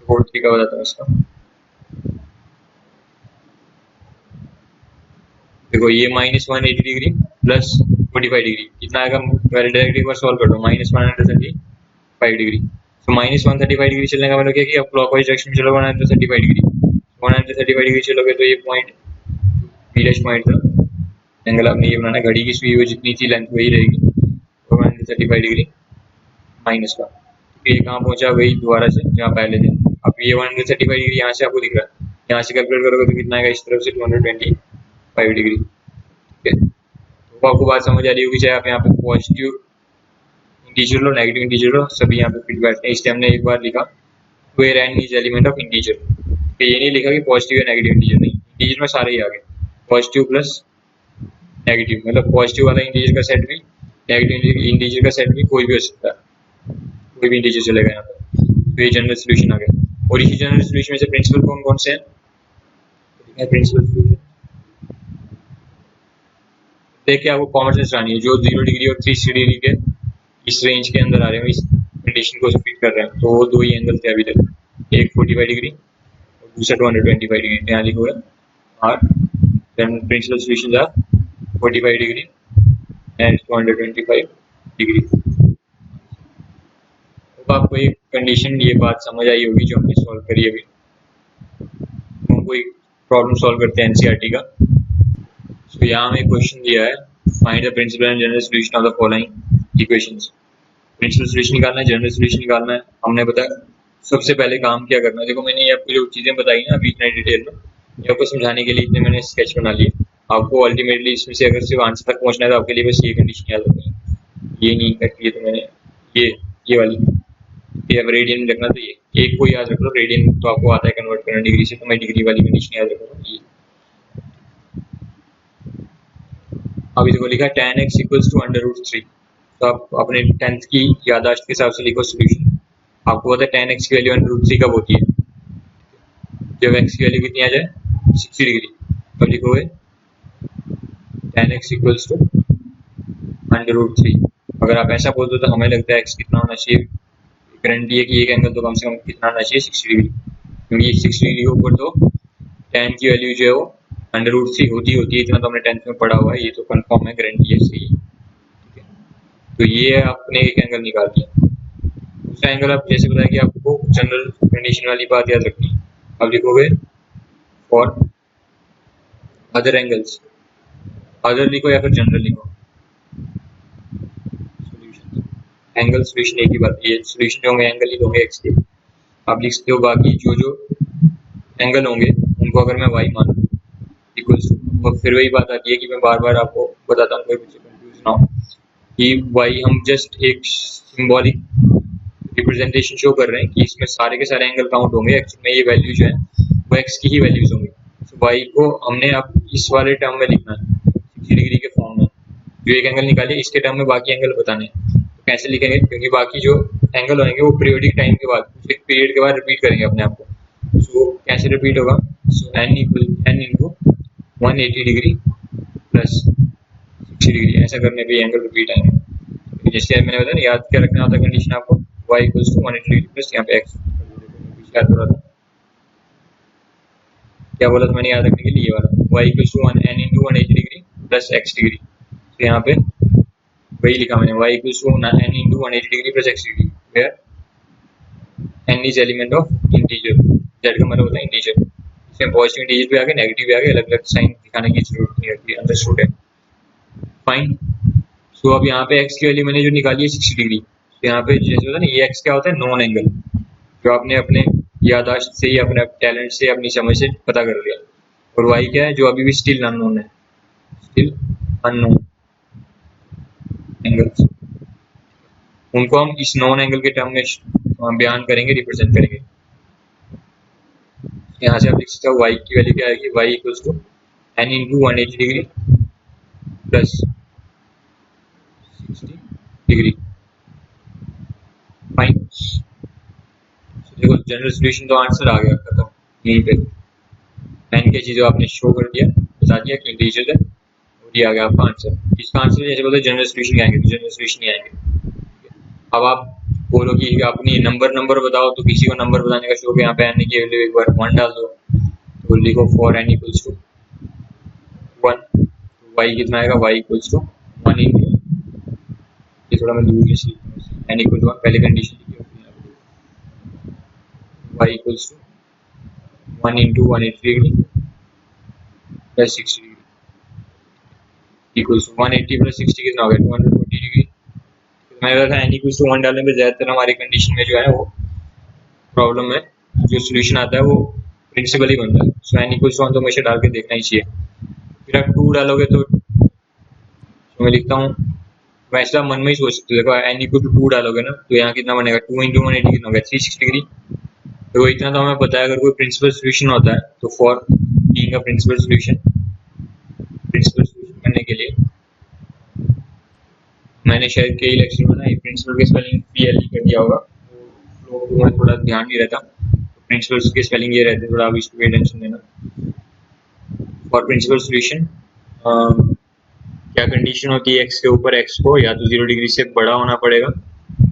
और तरीका बताता हूँ इसका। देखो ये -180 डिग्री प्लस 45 डिग्री कितना आएगा, पहले डायरेक्ट एक बार सॉल्व कर दो। -135 डिग्री, तो -135 डिग्री चलने का मतलब क्या कि अब क्लॉकवाइज डायरेक्शन में चलोगे 135 डिग्री, 135 डिग्री चलोगे तो ये पॉइंट पी डैश पॉइंट था। एंगल आपने ये बनाना, घड़ी की सुई हुई जितनी थी लेंथ वही रहेगी, और 135 डिग्री माइनस का, तो ये कहाँ पहुंचा, वही दोबारा से जहाँ पहले थे। अब ये 135 डिग्री यहाँ से आपको दिख रहा है, यहाँ से कैलकुलेट करोगे तो कितना आएगा, इस तरफ से 225 डिग्री। ठीक है, तो आपको बात समझ आ रही होगी, चाहे आप यहाँ पे पॉजिटिव इंटीजर लो नेगेटिव इंटीजर लो, सभी यहाँ पे फिट बैठते हैं। इसलिए हमने एक बार लिखा where n is element of integer, ये नहीं लिखा कि पॉजिटिव या नेगेटिव इंटीजर, नहीं, इंटीजर में सारे ही आ गए, पॉजिटिव प्लस नेगेटिव, मतलब पॉजिटिव वाला इंटीजर का सेट भी, नेगेटिव इंटीजर का सेट भी, कोई भी हो सकता है, कोई भी इंटीजर चलेगा यहाँ पे। तो ये जनरल सोल्यूशन आ गया। और इसी जनरल सोल्यूशन में से प्रिंसिपल कौन कौन से हैं, प्रिंसिपल सोल्यूशन देखिए, आपको कॉमन सेंस आनी है, जो 0 डिग्री और 360 डिग्री के इस रेंज के अंदर आ रहे हैं, इस कंडीशन को फिट कर रहे हैं। तो वो दो ही एंगल थे अभी तक, एक 45 डिग्री और दूसरा 225 डिग्री, यहाँ लिखोगे are, then principal solution are 45 degree and 225 degree. तो आपको एक कंडीशन, ये बात समझ आई होगी जो हमने सॉल्व करी अभी। हम कोई प्रॉब्लम सॉल्व करते हैं एनसीईआरटी का। तो यहाँ हमें क्वेश्चन दिया है, find the principal and general solution of the following equations. Principal solution निकालना है, जनरल सोल्यूशन निकालना है। हमने बताया सबसे पहले काम क्या करना है। देखो मैंने ये आपको जो चीजें बताई ना अभी इतना डिटेल में, ये आपको समझाने के लिए इतने मैंने स्केच बना लिए। आपको अल्टीमेटली इसमें से अगर सिर्फ आंसर तक पहुंचना है तो आपके लिए बस ये कंडीशन याद रखनी है, ये नहीं करती है तो मैंने ये वाली, ये अब रेडियन में रखना, तो ये एक को याद रख लो, रेडियन तो आपको आता है कन्वर्ट करना डिग्री से, तो मैं डिग्री वाली कंडीशन याद रखूंगा ये। अभी देखो लिखा tan x इक्वल्स टू √3, तो आप अपने 10th की याददाश्त के हिसाब से लिखो सोल्यूशन। आपको पता है tan x की वैल्यू √3 कब होती है, जब x की वैल्यू कितनी आ जाए 60 डिग्री, तो लिखोगे tan x इक्वल्स टू √3। अगर आप ऐसा बोल दो तो हमें लगता है x कितना होना चाहिए, गारंटी है कि एक एंगल तो कम से कम कितना होना चाहिए 60 डिग्री, क्योंकि 60 डिग्री के ऊपर तो tan की वैल्यू जो है वो √3 होती है, इतना तो हमने 10th में पढ़ा हुआ है, ये तो कंफर्म है, गारंटी है सही। ठीक है, तो ये आपने एक एंगल निकाल दिया। दूसरा एंगल आप जैसे बताया कि आपको जनरल कंडीशन वाली बात याद रखनी है। अब लिखोगे फॉर अदर एंगल्स, अदर लिखो या फिर जनरल लिखो, एंगल सोल्यूशन एक ही बात, ये सोल्यूशन जो होंगे एंगल ही होंगे एक्स के। आप लिख सकते हो बाकी जो जो एंगल होंगे उनको अगर मैं वाई मान लूँ इक्वल्स, तो फिर वही बात आती है कि मैं बार बार आपको बताता हूँ, कोई बच्चे कंफ्यूज ना हो, कि वाई हम जस्ट एक सिंबॉलिक रिप्रेजेंटेशन शो कर रहे हैं कि इसमें सारे के सारे एंगल काउंट होंगे, एक्चुअली में ये वैल्यू जो है वो एक्स की ही वैल्यूज होंगी। तो वाई को हमने अब इस वाले टर्म में लिखना है 60 डिग्री के फॉर्म में, जो एक एंगल निकालिए इसके टर्म में बाकी एंगल बताने हैं। कैसे लिखेंगे, क्योंकि बाकी जो एंगल होंगे वो पीरियोडिक टाइम के बाद एक पीरियड के बाद रिपीट करेंगे अपने आप को। सो कैसे रिपीट होगा, सो n into 180 degree plus 60 degree, ऐसा करने पे एंगल रिपीट आएंगे। जैसे मैंने बताया याद क्या रखना होता है कंडीशन आपको, y equals to 180 degree plus यहाँ पे x, याद बोला था, क्या बोला था मैंने याद रखने के लिए, ये वाला y equals to n into 180 degree plus x degree. तो यहाँ पे वही लिखा मैंने, y equals to n into 180 degree plus x degree, where n is element of integer, z का मतलब होता है इंटीजर। इसमें पॉजिटिव इंटीजर भी आ गए, नेगेटिव भी आ गए, अलग अलग साइन दिखाने की जरूरत नहीं होती, अंडरस्टूड है, फाइन। सो अब यहाँ पे x की वैल्यू मैंने जो निकाली है 60 डिग्री, तो यहाँ पे जैसे होता है ना, ये x क्या होता है, नॉन एंगल, जो आपने अपने यादाश्त से या अपने टैलेंट से अपनी समझ से पता कर लिया। और y क्या है, जो अभी भी स्टिल अननोन है, स्टिल अननोन एंगल्स, उनको हम इस नॉन एंगल के टर्म में बयान करेंगे, रिप्रेजेंट करेंगे। यहाँ से आप लिख सकते हो y की वैल्यू क्या आएगी, y equals to n into 180 degree plus 60 degree. Fine. देखो जनरल सोल्यूशन तो आंसर आ गया, खत्म यहीं पे। n के चीज़ों आपने शो कर दिया, बता दिया कि इंटीजर है, और ये आ गया आपका आंसर। इसका आंसर जैसे बोलते जनरल सोल्यूशन आएंगे तो जनरल सोल्यूशन ही आएंगे। अब आप बोलो कि अपनी नंबर बताओ, तो किसी को नंबर बताने का शौक है, यहाँ पे n की वैल्यू एक बार 1 डाल दो, तो लिखो for n equals to 1, y कितना आएगा, y इक्वल्स टू 1 इंटू, ये थोड़ा मैं दूर इसलिए n इक्वल टू 1 पहले कंडीशन लिखी होती है, y equals to 1 into 180 degree plus 60 degree equals to 180 plus 60 कितना हो गया, 240 डिग्री। तो मैंने कहा था n इक्वल्स टू 1 डालने पे ज़्यादातर हमारी कंडीशन में जो है वो प्रॉब्लम है, जो सोल्यूशन आता है वो प्रिंसिपल ही बनता है। सो n इक्वल्स टू 1 तो हमेशा डाल के देखना ही चाहिए। फिर आप 2 डालोगे तो मैं लिखता हूँ, वैसा मन में ही सोच सकते हो। देखो n इक्वल टू 2 डालोगे ना, तो यहाँ कितना बनेगा, 2 इंटू 180 कितना हो गया, 360 डिग्री। तो इतना तो हमें पता है, अगर कोई प्रिंसिपल सोल्यूशन होता है तो for being a principal solution करने के लिए मैंने शायद कई लेक्चर में ना प्रिंसिपल के स्पेलिंग PLE कर दिया होगा, तो लोगों को थोड़ा ध्यान नहीं रहता, तो प्रिंसिपल्स के स्पेलिंग ये रहते हैं, थोड़ा आप इसको टेंशन देना। फॉर प्रिंसिपल सोल्यूशन क्या कंडीशन होती है, x के ऊपर x को या तो 0 डिग्री से बड़ा होना पड़ेगा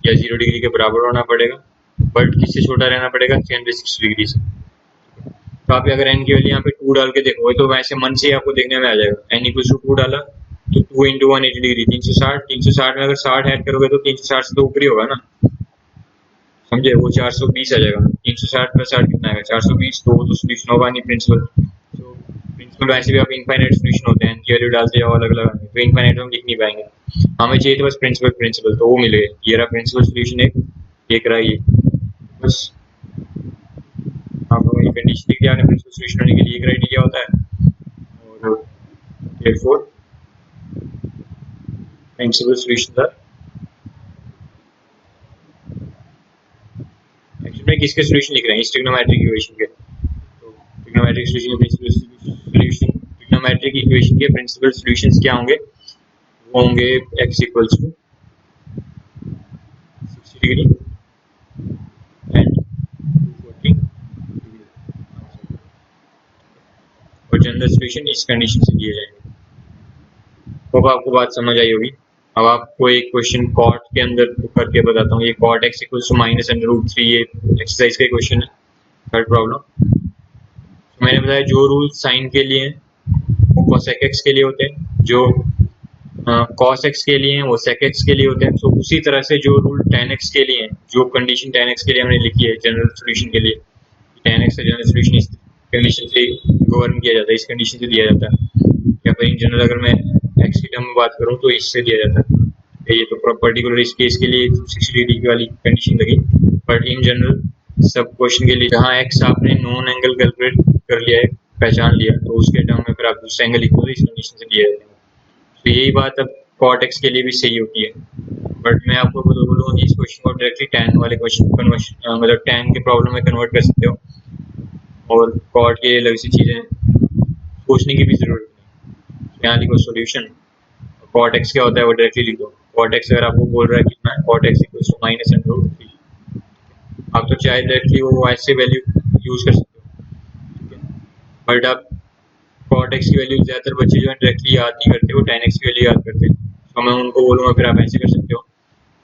या 0 डिग्री के बराबर होना पड़ेगा, बट किससे छोटा रहना पड़ेगा, 360 डिग्री से। तो आप अगर n की वैल्यू यहाँ पे 2 डाल के देखोगे तो वैसे मन से ही आपको देखने में आ जाएगा, n इक्वल टू 2 डाला तो 2 इंटू 180 डिग्री 360 में अगर 60 ऐड करोगे तो 360 से तो ऊपर ही होगा ना, समझे, वो 420 आ जाएगा। 360 प्लस 60 कितना आएगा, 420। तो वो तो सोल्यूशन होगा नहीं प्रिंसिपल। तो प्रिंसिपल वैसे भी आप इनफाइनाइट सोल्यूशन होते हैं, वैल्यू डालते जाओ अलग अलग, तो इनफाइनाइट हम लिख नहीं पाएंगे। हमें चाहिए तो बस प्रिंसिपल, तो वो मिल गए, ये रहा प्रिंसिपल सोल्यूशन एक रहा ये, बस आप ये कंडीशन लिख दिया आपने प्रिंसिपल सोल्यूशन होने के लिए, क्राइटेरिया होता है। और therefore प्रिंसिपल सोल्यूशन था एक्चुअली किसके सोल्यूशन लिख रहे हैं, इस ट्रिग्नोमेट्रिक इक्वेशन के। तो ट्रिग्नोमेट्रिक ट्रिग्नोमेट्रिक इक्वेशन के प्रिंसिपल सॉल्यूशंस क्या होंगे, वो होंगे x equals to 60 degree and 240 degree, और जनरल सॉल्यूशन इस कंडीशन से दिए जाएंगे। होप आपको बात समझ आई होगी। अब आपको एक क्वेश्चन कॉट के अंदर करके बताता हूँ। ये cot x equals to minus under root 3, ये एक्सरसाइज का क्वेश्चन है, थर्ड प्रॉब्लम। मैंने बताया जो रूल साइन के लिए वो cosec x के लिए होते हैं, जो cos x के लिए हैं वो sec x के लिए होते हैं। तो उसी तरह से जो रूल tan x के लिए हैं, जो कंडीशन tan x के लिए हमने लिखी है जनरल सॉल्यूशन के लिए, tan x का जनरल सॉल्यूशन इस कंडीशन से गवर्न किया जाता है, इस कंडीशन से दिया जाता है, या फिर इन जनरल अगर मैं x की टर्म में बात करूँ तो इससे दिया जाता है। ये तो पर्टिकुलर इस केस के लिए 60 डिग्री वाली कंडीशन लगी, बट इन जनरल सब क्वेश्चन के लिए जहाँ x आपने नॉन एंगल कैलकुलेट कर लिया है, पहचान लिया, तो उसके टर्म में फिर आप दूसरे एंगल लिखो तो इस कंडीशन से दिया जाता है। तो यही बात अब कॉट एक्स के लिए भी सही होती है, बट मैं आपको बोलूँगा कि इस क्वेश्चन को डायरेक्टली टैन वाले क्वेश्चन कन्वर्शन, मतलब टैन के प्रॉब्लम में कन्वर्ट कर सकते हो, और कॉट के अलग सी चीज़ें सोचने की भी जरूरत नहीं। यहाँ लिखो सोल्यूशन, कॉट एक्स क्या होता है वो डायरेक्टली लिखो। कॉट एक्स अगर आपको बोल रहा है कितना है, cot x equals to minus under root 3, आप तो चाहे डायरेक्टली वो ऐसे वैल्यू यूज कर सकते हो, ठीक है, बट आप कॉट एक्स की वैल्यू ज़्यादातर बच्चे जो है डायरेक्टली याद नहीं करते, वो tan x की वैल्यू याद करते हैं। तो मैं उनको बोलूँगा फिर आप ऐसे कर सकते हो,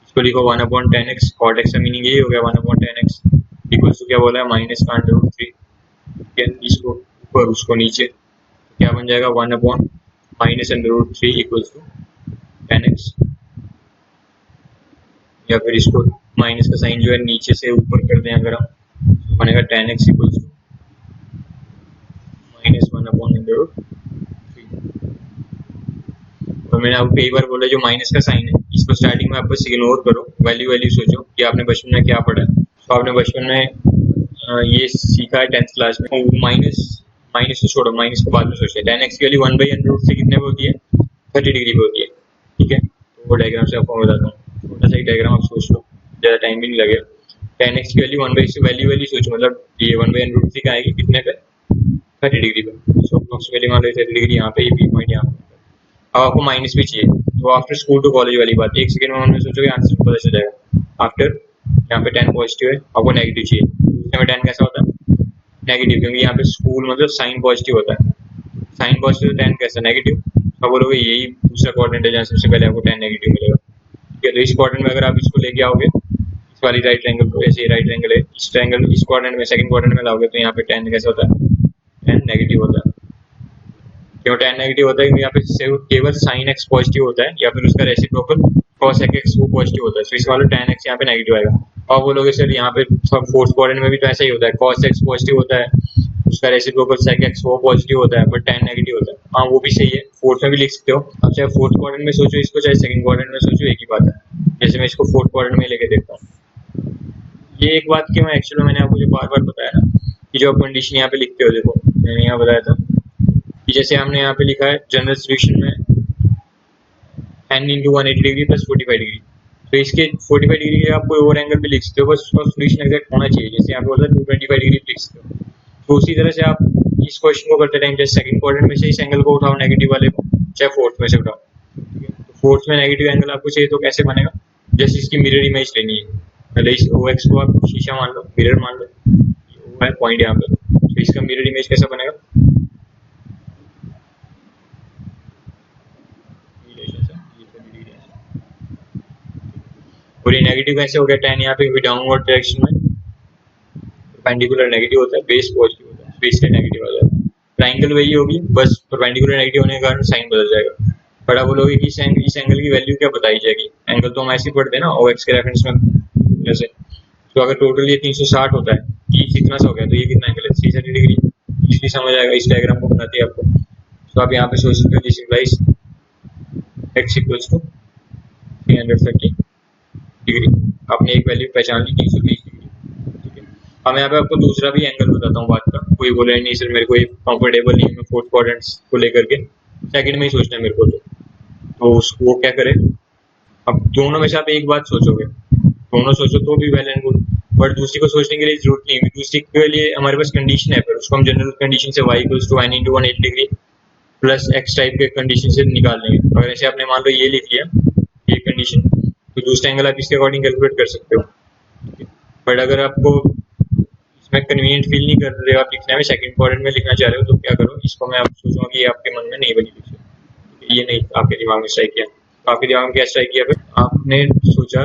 इसको लिखो 1/tan x, कॉट एक्स का मीनिंग यही हो गया 1/tan x इक्वल्स टू क्या बोला है, माइनस का अंडर रूट 3, ठीक है, इसको ऊपर उसको नीचे, तो क्या बन जाएगा 1/माइनस under root 3 equals to tan x, या फिर इसको माइनस का साइन जो है नीचे से ऊपर कर दें अगर हम, बनेगा tan x equals to minus 1/√3। और मैंने आपको कई बार बोला जो माइनस का साइन है इसको स्टार्टिंग में आप बस इग्नोर करो, वैल्यू सोचो कि आपने बचपन में क्या पढ़ा है। तो आपने बचपन में ये सीखा है 10th क्लास में, माइनस को छोड़ो, माइनस को बाद में सोचते हैं। tan x की वैल्यू 1/√3 कितने पे होती है, 30 डिग्री पे होती है, ठीक है। तो वो डायग्राम से आपको बताता हूँ, छोटा सा ही डायग्राम आप सोच लो, ज़्यादा टाइम भी नहीं लगेगा। tan x की वैल्यू 1/, वैल्यू वैल्यू सोचो, मतलब ये 1/√3 का आएगी कितने पे, 30 डिग्री पे। सो अप्रोक्सीमेटली मान लो 30 डिग्री यहाँ पे, ये पी पॉइंट यहाँ पे। अब आपको माइनस भी चाहिए, तो आफ्टर स्कूल टू कॉलेज वाली बात, एक सेकंड में मन में सोचोगे आंसर पता चल जाएगा। आफ्टर यहाँ पे 10 पॉजिटिव है, आपको नेगेटिव चाहिए, दूसरे में 10 कैसा होता है, नेगेटिव, क्योंकि यहाँ पे स्कूल मतलब साइन पॉजिटिव होता है, साइन पॉजिटिव तो 10 कैसा नेगेटिव। अब बोलोगे यही दूसरा क्वाड्रेंट है जहाँ सबसे पहले आपको 10 नेगेटिव मिलेगा, ठीक है। तो इस क्वाड्रेंट में अगर आप इसको लेके आओगे, इस वाली राइट ट्रायंगल को, ऐसे राइट ट्रायंगल है, इस ट्रायंगल इस क्वाड्रेंट में सेकंड क्वाड्रेंट में लाओगे तो यहाँ पे 10 कैसा होता है, 10 नेगेटिव होता है। क्यों 10 नेगेटिव होता है, क्योंकि यहाँ पे सिर्फ केवल साइन एक्स पॉजिटिव होता है, या फिर उसका रेसिप्रोकल कॉस एक्स वो पॉजिटिव होता है, तो इसका मतलब tan x यहाँ पे नेगेटिव आएगा। और बोलोगे सर यहाँ पे फोर्थ क्वाड्रेंट में भी तो ऐसा ही होता है, cos x पॉजिटिव होता है, उसका रेसिप्रोकल sec x वो पॉजिटिव होता है, बट tan नेगेटिव होता है। हाँ वो भी सही है, फोर्थ में भी लिख सकते हो। अब चाहे फोर्थ क्वाड्रेंट में सोचो इसको, चाहे सेकंड क्वाड्रेंट में सोचो, एक ही बात है। जैसे मैं इसको फोर्थ क्वाड्रेंट में लेके देखता हूँ, ये एक बात की मैं एक्चुअली मैंने आपको जो बार बार बताया ना, कि जो आप कंडीशन यहाँ पे लिखते हो, देखो मैंने यहाँ बताया था कि जैसे हमने यहाँ पे लिखा है जनरल सोल्यूशन में n into 180 degree plus 45 degree, तो इसके 45 डिग्री के आप कोई और एंगल भी लिख सकते हो, बस उसका सोल्यूशन एग्जैक्ट होना चाहिए। जैसे यहाँ पे बोला 225 डिग्री लिख सकते हो, तो उसी तरह से आप इस क्वेश्चन को करते टाइम, चाहे सेकंड क्वाड्रेंट में से इस एंगल को उठाओ नेगेटिव वाले को, चाहे फोर्थ में से उठाओ, ठीक है। तो फोर्थ में नेगेटिव एंगल आपको चाहिए तो कैसे बनेगा, जैसे इसकी मिरर इमेज लेनी है, पहले इस OX को आप शीशा मान लो, मिरर मान लो, वो है पॉइंट यहाँ पे, तो इसका मिरर इमेज कैसा बनेगा, और ये नेगेटिव कैसे हो गया tan यहाँ पे, क्योंकि डाउनवर्ड डायरेक्शन में परपेंडिकुलर नेगेटिव होता है, बेस पॉजिटिव होता है, बेस का नेगेटिव आ जाता है। ट्राइंगल वही होगी, बस परपेंडिकुलर नेगेटिव होने के कारण साइन बदल जाएगा। बट आप बोलोगे कि इस एंगल की वैल्यू क्या बताई जाएगी, एंगल तो हम ऐसे ही पढ़ते हैं ना OX के रेफरेंस में जैसे। तो अगर टोटल ये 360 होता है, ये कितना सा हो गया, तो ये कितना एंगल है, 330 डिग्री, इजली समझ आएगा इस डायग्राम को बनाते हैं आपको। तो आप यहाँ पे सोच सकते हो this implies x equals to 330 degree, आपने एक वैल्यू पहचान ली 330 डिग्री, ठीक है। अब मैं यहाँ पे आपको दूसरा भी एंगल बताता हूँ बात का, कोई बोले नहीं सर मेरे को ये कंफर्टेबल नहीं है मैं फोर्थ क्वाड्रेंट को लेकर के, सेकंड में ही सोचना है मेरे को, तो उसको क्या करें। अब दोनों में से आप एक बात सोचोगे, दोनों सोचो तो भी वेल एंड गुड, बट दूसरी को सोचने के लिए जरूरत नहीं है, दूसरी के लिए हमारे पास कंडीशन है, फिर उसको हम जनरल कंडीशन से y equals to n into 180 degree plus x type के कंडीशन से निकाल लेंगे। अगर ऐसे आपने मान लो ये लिख लिया ये कंडीशन, तो दूसरा एंगल आप इसके अकॉर्डिंग कैलकुलेट कर सकते हो, बट अगर आपको इसमें कन्वीनियंट फील नहीं कर रहे हो, आप लिखने में सेकंड क्वाड्रेंट में लिखना चाह रहे हो, तो क्या करो, इसको मैं आप सोचूंगा कि ये आपके मन में नहीं बनी लिखी, ये नहीं आपके दिमाग में स्ट्राइक किया, आपके दिमाग में क्या स्ट्राइक किया, फिर आपने सोचा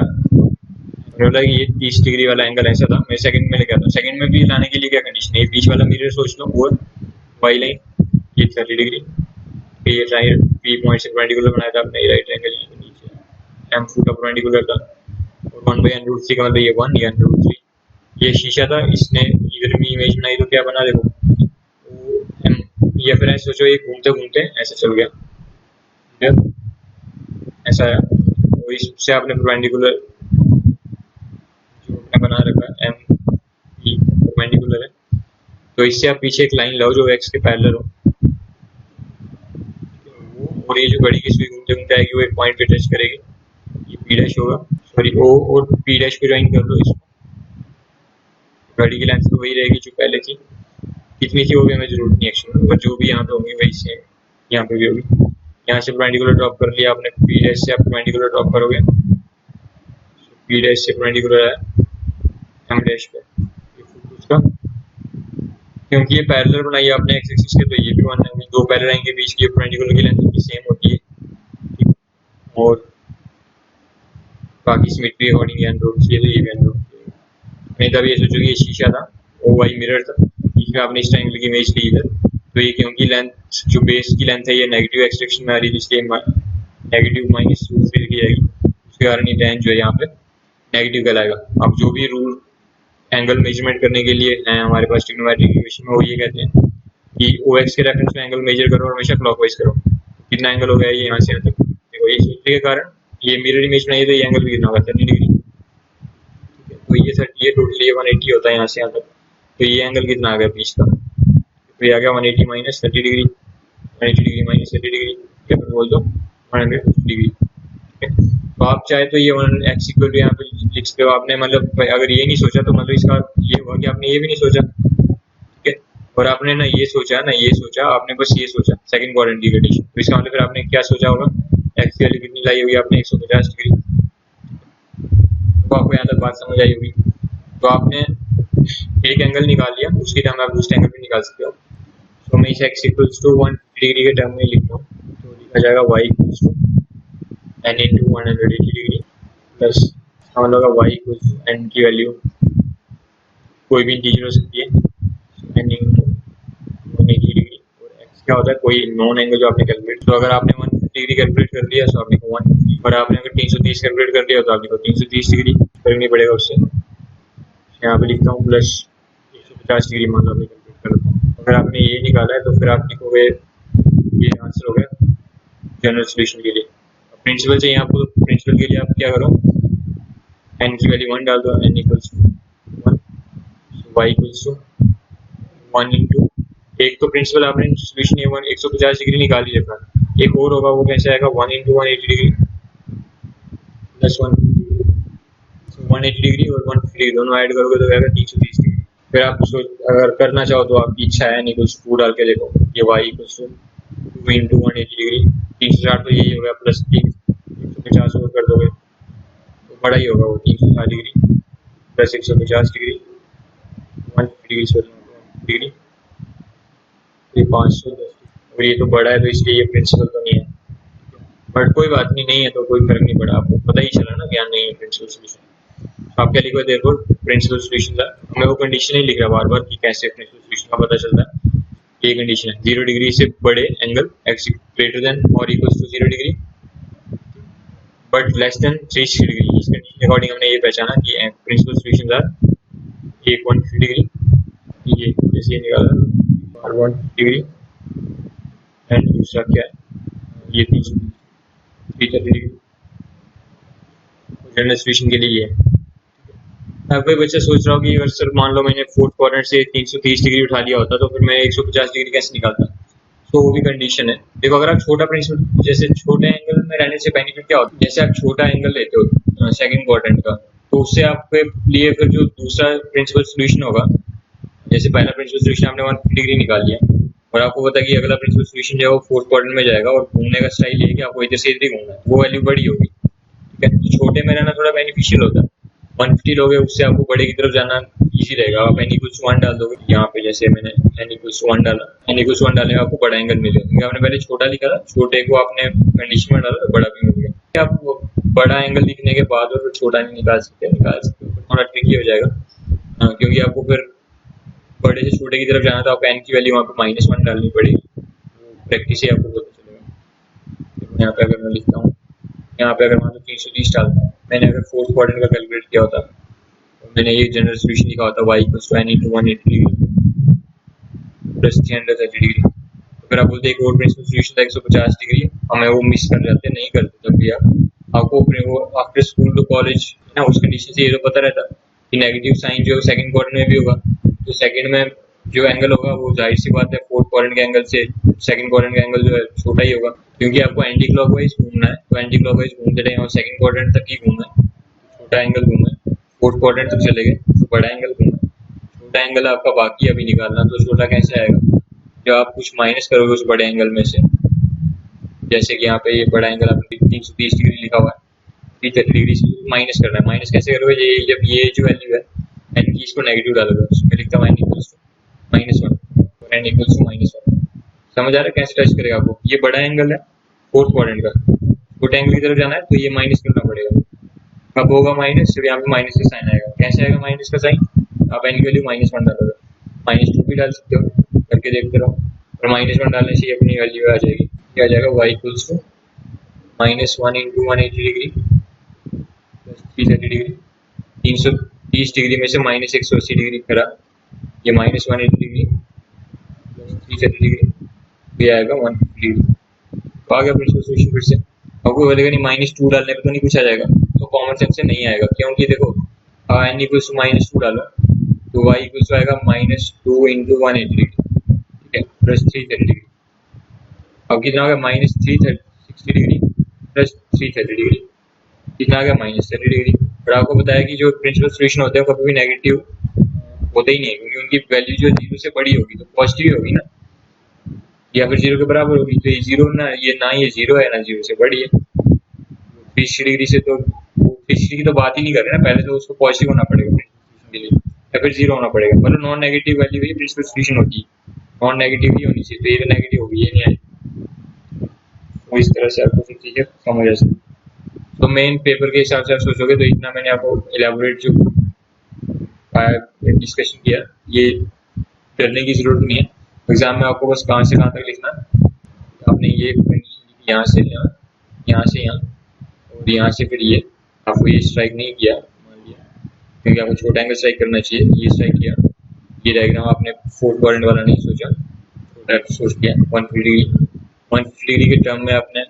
बोला कि ये 30 डिग्री वाला एंगल ऐसा था, मैं सेकंड में लेके आता हूँ। सेकंड में भी लाने के लिए क्या कंडीशन है, ये बीच वाला मिरर सोच लो, और वाई लाइन ये 30 डिग्री, ये राइट पी पॉइंट से परपेंडिकुलर बनाया था आपने, राइट एंगल नीचे एम फुट परपेंडिकुलर था, और 1/√3 का मतलब ये 1 या √3, ये शीशा था, इसने इधर भी इमेज बनाई, तो क्या बना देखो, तो एम, या फिर ऐसे सोचो ये घूमते घूमते ऐसे चल गया, ऐसा है, और इससे आपने परपेंडिकुलर बना रखा है एम ई परपेंडिकुलर है, तो इससे आप पीछे एक लाइन लाओ जो x के पैरेलल हो, और ये जो घड़ी की सुई घूमते घूमते आएगी वो एक पॉइंट पे टच करेगी, ये p डैश होगा, सॉरी o और p डैश को ज्वाइन कर लो इसको, घड़ी की लेंथ तो वही रहेगी जो पहले थी, कितनी थी वो भी हमें जरूरत नहीं एक्चुअली, पर जो भी यहाँ पे होगी वही सेम यहाँ पे भी होगी। यहाँ से परपेंडिकुलर ड्रॉप कर लिया आपने, p डैश से आप परपेंडिकुलर ड्रॉप करोगे, p डैश से परपेंडिकुलर है एम डैश पे, उसका क्योंकि ये पैरेलल बनाई आपने एक्स एक्सिस के, तो ये भी 1 है, दो पैरेलल लाइन के बीच की परपेंडिकुलर की लेंथ की सेम होती है, और बाकी सिमेट्री अकॉर्डिंग n√3 तो ये भी n√3, नहीं तब ये सोचो कि ये शीशा था, OY मिरर था, इसमें आपने इस ट्रायंगल की इमेज ली इधर, तो ये क्योंकि लेंथ जो बेस की लेंथ है ये नेगेटिव एक्स डायरेक्शन में आ रही है, इसलिए नेगेटिव -√3 की जाएगी, उसके कारण ये tan जो है यहाँ पे नेगेटिव कहलाएगा। अब जो भी रूल एंगल मेजरमेंट करने के लिए है हमारे पास ट्रिग्नोमेट्रिक इक्वेशन में, वो ये कहते हैं कि OX के रेफरेंस में एंगल मेजर करो और हमेशा क्लॉकवाइज करो, कितना एंगल हो गया ये यहाँ से यहाँ तक, देखो ये सूत्र के कारण ये मिरर इमेज बनाई तो ये एंगल भी कितना होगा 30 डिग्री, तो ये टोटली 180 होता है यहाँ से यहाँ तक, तो ये एंगल कितना आ गया बीच का, तो ये आ गया 180 minus 30 degree, 180 degree minus 30 degree, या फिर बोल दो 150 डिग्री, ठीक है। तो आप चाहे तो ये वन एक्स इक्वल टू यहाँ पे लिख सकते हो आपने, मतलब अगर ये नहीं सोचा तो मतलब इसका ये हुआ कि आपने ये भी नहीं सोचा, ठीक है। और आपने ना ये सोचा ना ये सोचा, आपने बस ये सोचा सेकंड क्वाड्रेंट की कंडीशन, तो इसका मतलब फिर आपने क्या सोचा होगा, एक्स की वैल्यू कितनी लाई होगी आपने 150 डिग्री। तो आपको यहाँ तक बात समझ आई होगी। तो आपने एक एंगल निकाल लिया, उसकी टर्म आप दूसरे एंगल भी निकाल सकते हो। तो मैं इसे एक्स इक्वल्स टू 150 डिग्री के टर्म में लिखता हूँ, तो लिखा जाएगा y equals to n into 180 degree plus हम लोग वाई इक्वल्स टू एन की वैल्यू कोई भी इंटीजर हो सकती है, एन इंटू 180 डिग्री, और एक्स क्या होता है कोई नॉन एंगल जो आपने कैलकुलेट, तो अगर आपने 150 डिग्री कैलकुलेट कर लिया तो आपने को 150, और आपने अगर 330 कैलकुलेट कर लिया तो आपने को 330 डिग्री करनी पड़ेगा उससे। यहाँ पे लिखता हूँ प्लस 150 डिग्री मान लो आपने कैलकुलेट कर रखा है। अगर आपने ये निकाला है तो फिर आप लिखोगे ये आंसर हो गया जनरल सोल्यूशन के लिए। प्रिंसिपल चाहिए आपको, तो प्रिंसिपल के लिए आप क्या करो, एन की वैल्यू 1 डाल दो, n equals to 1, y equals to 1 into, एक तो प्रिंसिपल आपने सोल्यूशन ये 150 डिग्री निकाल ही रखा, एक और होगा वो कैसे आएगा 1 इंटू 180 डिग्री प्लस 180 डिग्री और 150 डिग्री दोनों ऐड करोगे तो आएगा 330 डिग्री। फिर आप अगर करना चाहो तो आपकी इच्छा है, एन इक्वल्स टू डाल के देखो, ये y equals to 2 into 180 degree 360 तो यही होगा, प्लस 150 और कर दोगे तो बड़ा ही होगा वो 360 डिग्री प्लस 150 डिग्री 150 डिग्री, ये 510, और ये तो बड़ा है तो इसलिए ये प्रिंसिपल तो नहीं है, बट कोई बात नहीं है तो कोई फर्क नहीं पड़ा, आपको पता ही चला ना क्या नहीं है प्रिंसिपल सोल्यूशन। आप क्या लिखो देखो प्रिंसिपल सोल्यूशन का, हमें वो कंडीशन ही लिख रहा बार बार कि कैसे प्रिंसिपल सोल्यूशन का पता चलता है। ये कंडीशन है 0 डिग्री से बड़े एंगल एक्स ग्रेटर देन और equals to 0 degree but less than 360 degree. इस कंडीशन के अकॉर्डिंग हमने ये पहचाना कि प्रिंसिपल सोल्यूशन आर एक 150 डिग्री, ये जैसे ये निकाला और 150 डिग्री, एंड दूसरा क्या है ये 330 डिग्री जनरल सोल्यूशन के लिए। अब कोई बच्चा सोच रहा हो कि अगर सर मान लो मैंने फोर्थ क्वाड्रेंट से 330 डिग्री उठा लिया होता तो फिर मैं 150 डिग्री कैसे निकालता, तो वो भी कंडीशन है। देखो अगर आप छोटा प्रिंसिपल, जैसे छोटे एंगल में रहने से बेनिफिट क्या होता है, जैसे आप छोटा एंगल लेते हो सेकंड क्वाड्रेंट का, तो उससे आपके लिए फिर जो दूसरा प्रिंसिपल सोल्यूशन होगा, जैसे पहला प्रिंसिपल सोल्यूशन आपने 150 डिग्री निकाल लिया और आपको पता कि अगला प्रिंसिपल सोल्यूशन जो है वो फोर्थ क्वाड्रेंट में जाएगा और घूमने का स्टाइल ये कि आपको इधर से इधर घूमना है, वो वैल्यू बड़ी होगी, ठीक है। तो छोटे में रहना थोड़ा बेनिफिशियल होता है, 150 लोगे उससे आपको बड़े की तरफ जाना इजी रहेगा। आप एन इक्वल्स 1 डाल दोगे यहाँ पे, जैसे मैंने एन इक्वल्स 1 डाला, एन इक्वल्स 1 डालने में आपको बड़ा एंगल मिलेगा, क्योंकि आपने पहले छोटा लिखा था, छोटे को आपने कंडीशन में डाला तो बड़ा भी मिल गया। आप बड़ा एंगल लिखने के बाद और फिर छोटा नहीं निकाल सकते थोड़ा ट्रिकी हो जाएगा, क्योंकि आपको फिर बड़े से छोटे की तरफ जाना तो आपको एन की वैल्यू वहाँ पे -1 डालनी पड़ेगी, प्रैक्टिस से आपको पता चलेगा। यहाँ पे अगर मैं लिखता हूँ, यहाँ पे अगर मान लो 330 डालता हूँ, मैंने अगर फोर्थ क्वाड्रेंट का कैलकुलेट किया होता तो मैंने ये जनरल सोल्यूशन लिखा होता y equals to n into 180 degree plus 330 degree. तो फिर आप बोलते एक और प्रिंसिपल सोल्यूशन था 150 डिग्री, हमें वो मिस कर जाते, नहीं करते तब भी आपको वो आफ्टर स्कूल टू कॉलेज ना उस कंडीशन से ये तो पता रहता कि नेगेटिव साइन जो है सेकंड क्वाड्रेंट में भी होगा, तो सेकंड में जो एंगल होगा वो जाहिर सी बात है फोर्थ क्वाड्रेंट के एंगल से सेकंड क्वाड्रेंट का एंगल जो है छोटा ही होगा, क्योंकि आपको एंटी क्लॉकवाइज घूमना है, तो एंटी क्लॉकवाइज घूमते रहे और सेकंड क्वाड्रेंट तक ही घूमना है, छोटा एंगल घूमना है, फोर्थ क्वाड्रेंट तक चले गए तो बड़ा एंगल घूमना है, छोटा एंगल आपका बाकी अभी निकालना, तो छोटा कैसे आएगा जब आप कुछ माइनस करोगे उस बड़े एंगल में से, जैसे कि यहाँ पे ये बड़ा एंगल आपने 330 डिग्री लिखा हुआ है, 330 डिग्री से माइनस करना है, माइनस कैसे करोगे, ये जब ये जो वैल्यू है एन की इसको नेगेटिव डालोगे, उसमें लिखता हूँ एन इक्वल्स टू -1 और एन इक्वल्स टू -1, समझ आ रहा है कैसे टच करेगा आपको, ये बड़ा एंगल है फोर्थ क्वाड्रेंट का, छोटे एंगल की तरफ जाना है तो ये माइनस करना पड़ेगा, कब होगा माइनस, जब यहाँ पे माइनस का साइन आएगा, कैसे आएगा माइनस का साइन, आप एन की वैल्यू -1 डालोगे, -2 भी डाल सकते हो, करके देखते रहो, और -1 डालने से अपनी वैल्यू आ जाएगी, क्या आ जाएगा y equals to -1 into 180 degree plus 330 degree, 330 degree में से -180 डिग्री करा, ये -180 डिग्री प्लस 330 डिग्री, ये आएगा 150 डिग्री। तो आ गया प्रिंसिपल सोल्यूशन फिर से, आपको बोलेगा नहीं -2 डालने पे तो नहीं पूछा जाएगा, तो कॉमन सेंस से नहीं आएगा, क्योंकि देखो n इक्वल्स टू -2 डालो तो y इक्वल्स आएगा -2 इंटू 180 डिग्री, ठीक है, प्लस 330 डिग्री, अब कितना होगा -360 डिग्री प्लस 330 डिग्री, कितना आ गया -30 डिग्री। और आपको बताया कि जो प्रिंसिपल सोल्यूशन होते हैं कभी भी नेगेटिव होते ही नहीं है, क्योंकि उनकी वैल्यू जो 0 से बड़ी होगी तो पॉजिटिव होगी ना, या फिर 0 के बराबर होगी। तो ये 0 ना, ये 0 है ना 0 से बड़ी है। 30 डिग्री से तो 30 डिग्री की तो बात ही नहीं कर रहे ना, पहले तो उसको पॉजिटिव होना पड़ेगा प्रिंसिपल के लिए, या फिर 0 होना पड़ेगा। मतलब नॉन नेगेटिव वैल्यू ही प्रिंसिपल सोल्यूशन होती है, नॉन नेगेटिव ही होनी चाहिए। तो ये तो नेगेटिव होगी, ये नहीं आई। तो इस तरह से आपको फिर चीजें समझ आ सकती। तो मेन पेपर के हिसाब से आप सोचोगे तो इतना मैंने आपको इलेबोरेट जो डिस्कशन किया, ये डरने की जरूरत नहीं है। एग्जाम में आपको बस कहाँ से कहाँ तक लिखना है, आपने ये कंडीशन लिखी यहाँ से यहाँ, यहाँ से यहाँ, और यहाँ से फिर ये। आपको ये स्ट्राइक नहीं किया मान लिया, क्योंकि आपको छोटा एंगल स्ट्राइक करना चाहिए, ये स्ट्राइक किया। ये डायग्राम आपने फोर्थ क्वाड्रेंट वाला नहीं सोचा, छोटा सोच किया। 150 डिग्री के टर्म में आपने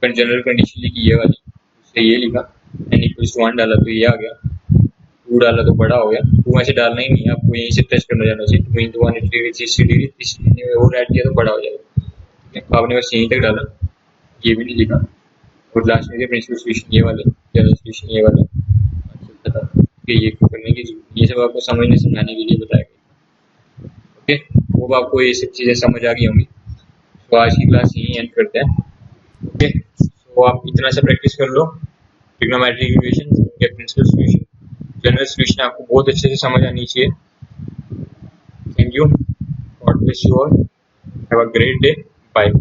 जनरल कंडीशन लिखी ये वाली, उससे ये लिखा n इक्वल्स टू 1 डाला तो ये आ गया, 2 डाला तो बड़ा हो गया। 2 ऐसे डालना ही नहीं है, आपको यहीं से टच करना जाना चाहिए। 2 इंटू 180 डिग्री 360 डिग्री, 360 डिग्री और ऐड किया तो बड़ा हो जाएगा। आपने बस यहीं तक डाला, ये भी नहीं लिखा। और लास्ट में प्रिंसिपल सोल्यूशन ये वाले, जनरल सोल्यूशन ये वाला था कि ये करने की जरूरत, ये सब आपको समझने समझाने के लिए बताया गया। ओके, वो आपको ये सब चीज़ें समझ आ गई होंगी। तो आज की क्लास यहीं एंड करते हैं। ओके, तो आप इतना सा प्रैक्टिस कर लो, ट्रिग्नोमेट्रिक इक्वेशन के प्रिंसिपल सॉल्यूशन, जनरल सॉल्यूशन आपको बहुत अच्छे से समझ आनी चाहिए। Thank you, god bless you all, have a great day, bye.